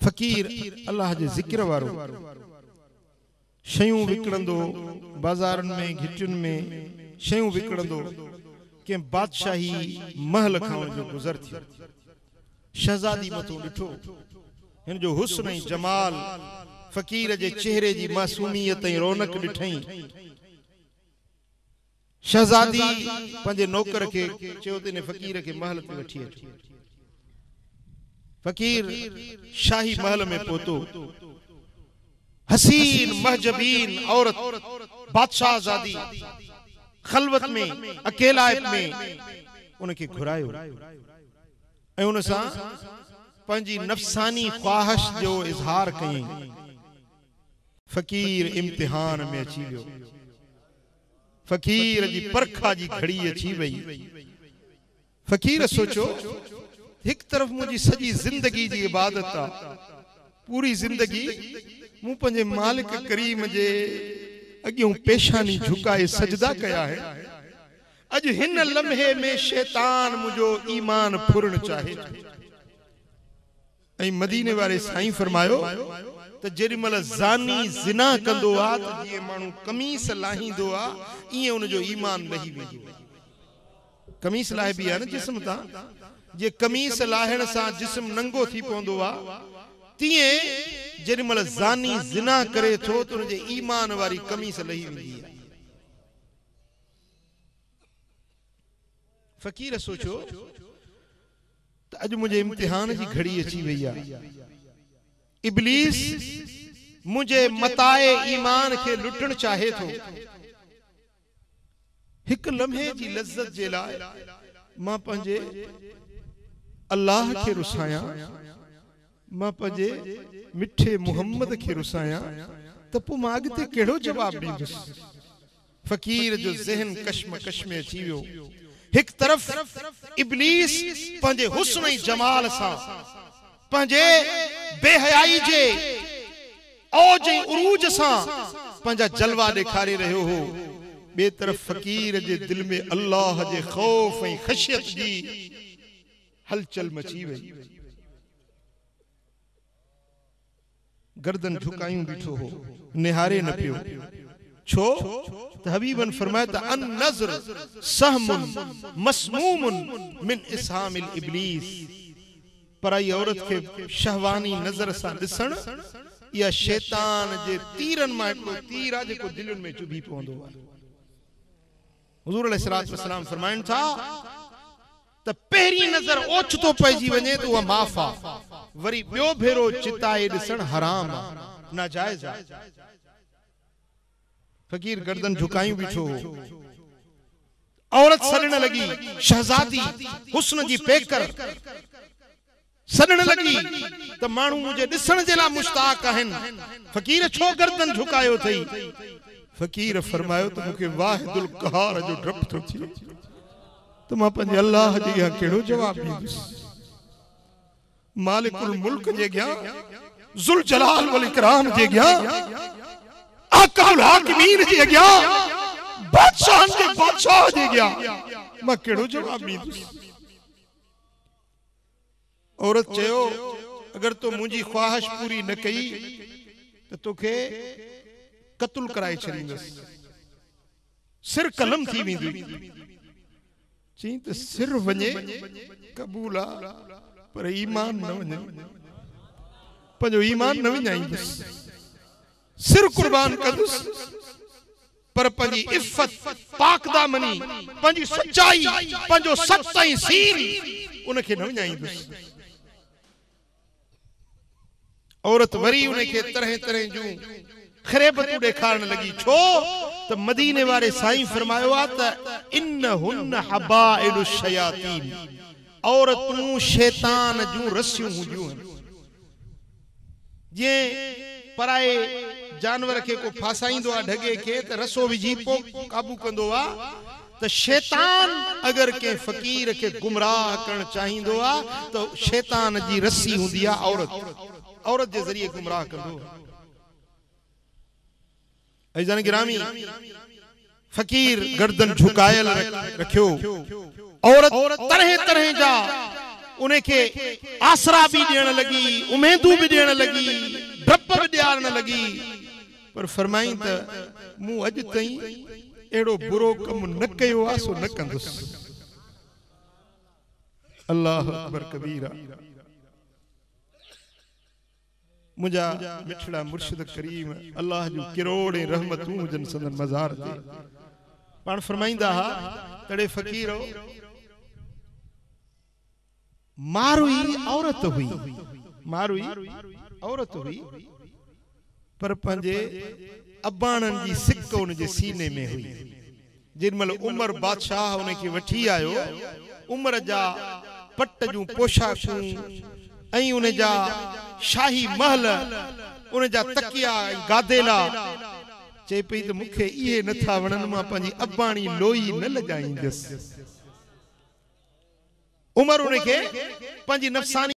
फकीर अल्लाह जे जिक्र वारो शयूं विकड़ंदो बाजार में घिटियुनि में शयूं विकड़ंदो के बादशाही महल खां जो गुज़र थी शहजादी मथो ॾिठो हिन जो हुस्न ऐं जमाल फकीर जे चेहरे जी मासूमियत ऐं रौनक ॾिठई। शहजादी पंहिंजे नौकर खे चयो त इन फकीर खे महल ते वठी अचो। फकीर शाही महल में पहुतो। हसीन महजबीन औरत बादशाह ज़ादी खलवत में अकेलायत में उनके घुरायो ऐं उन सां पंहिंजी नफ़सानी ख्वाहिश जो इज़हार कई। फकीर इम्तिहान में अची वियो। फकीर जी परखा जी घड़ी अची वई। फकीर सोचो एक तरफ मुझी सजी जिंदगी जी इबादत आ, पूरी जिंदगी मु पंजे मालिक करीम जे अगियों पेशानी झुकाए सजदा कया है। अज हिन लम्हे में शैतान मुझो ईमान फुरण चाहे। ऐं मदीने वाले साईं फरमायो त जेडीमल ज़ानी ज़िना कंदो आ त जीअं माण्हू कमीस लाहींदो आ ईअं उन जो ईमान लही वेंदो। कमीस लाहे भी आ न जिस्म तां, जे कमीस लाहण सां जिस्म नंगो थी पवंदो आ तीअं जेडीमल ज़ानी ज़िना करे थो त उन जे ईमान वारी कमीस लही वेंदी आहे। फकीर सोचो त अज मुझे इम्तिहान जी घड़ी अची वई आहे। इब्लीस मुझे मताए ईमान के लुटण चाहे थो। एक लम्हे जी लज्जत जे लाए मां पंहिंजे अल्लाह के रुसाया, मां पंहिंजे मिठे मुहम्मद के रुसाया त पोइ मां अॻिते कहिड़ो जवाब ॾींदुसि। फकीर जो ज़हन कश्मकश में अची वियो। एक तरफ इब्लीस पंहिंजे हुस्न ऐं जमाल सां पंहिंजे बेहयाई जे औज ऐं उरूज सां पंहिंजा जलवा ॾेखारे रहियो हो। ॿिए तरफ फकीर जे दिल में अल्लाह जे खौफ ऐं ख़शियत जी हलचल मची वई। गर्दन झुकायूं बीठो हो, निहारे न पियो। छो त हबीबन फरमाया त अन नज़र सहमुन मसमूमुन मिन इसहामिल इब्लीस। पराई औरत के शहवानी नजर सां ॾिसण या शैतान जे तीरन मां हिकिड़ो तीर आहे जेको दिलनि में चुभी पवंदो आहे। हुज़ूर अलैहिस्सलातु वस्सलाम फरमाइनि था त पहिरीं नज़र ओचितो पइजी वञे त उहा माफ़ आहे, वरी ॿियो भेरो चिताए ॾिसण हराम आहे, नाजायज़ आहे। फकीर गर्दन झुकायूं बीठो हो। औरत सड़न लगी, शहजादी हुस्न जी पेकर सड़न लगी त माण्हू मुझे ॾिसण जे लाइ मुश्ताक आहिनि। फकीर छो गर्दन झुकायो थई? फकीर फरमायो त मूंखे वाहिदुल क़हार जो डप थो थिए त मां पंहिंजे अल्लाह जे अॻियां कहिड़ो जवाब ॾींदुसि। मालिकुल मुल्क जे अॻियां, ज़ुल जलाल वल इकराम जे अॻियां, आकाउल हाकिमीन जे अॻियां, बादशाहन जे बादशाह जे अॻियां मां कहिड़ो जवाब ॾींदुसि। औरत चयो अगर तो मुंहिंजी ख्वाहिश पूरी न कई त तोखे कत्ल कराए छॾींदुसि, सिर कलम थी वेंदी। चई त सिर वञे क़बूल आहे पर ईमान न वञे, पंहिंजो ईमान न विञाईंदुसि। सिर कुर्बान कंदुसि पर पंहिंजी इफ़त पाकदामनी, पंहिंजी सच्चाई, पंहिंजो सच ऐं सील उनखे न विञाईंदुसि। औरत वरी उनखे तरह तरह जूं खरेबतूं ॾेखारण लगी। छो त मदीने वारे साईं फरमायो आहे त इन्नहुन्न हबाइलु शयातीन, औरतूं शैतान जूं रस्सियूं हूंदियूं आहिनि। जीअं पराए जानवर के को फासाईंदो आहे ढगे के त रसो विझी पोइ काबू कंदो आहे, त शैतान अगर के फकीर के गुमराह करण चाहींदो आहे त शैतान जी रस्सी हूंदी आहे औरत, औरत जे ज़रिए गुमराह कंदो। ऐं जान गिरामी फकीर गर्दन झुकायल रखियो। औरत तरह तरह जा उन्हें के आसरा भी देण लगी, उम्मीदू भी देण लगी, डप भी ॾियारण लगी। पर फरमाई त मूं अज ताईं एड़ो बुरो कम न कयो आ, सो न कंदुस। अल्लाह अकबर कबीरा। मुझा मिठड़ा मुर्शिद करीम अल्लाह जो किरोड़े रहमतूं जन संदन मज़ार ते पाण फरमाइंदा हा तड़े फकीरो मारुई औरत हुई, मारुई औरत हुई, पर पंजे अबाणन जी सिक उन जे सीने में हुई। जिनमल उमर बादशाह उन के वठी आयो, उमर जा पट जूं पोशाकूं ऐं उन जा शाही महल, उन जा तकिया गादेला, चे पई त मूंखे इहे नथा वणन, मां पंहिंजी अबाणी लोई न लॼाईंदसि। उमर उन के पंहिंजी नफ़सानी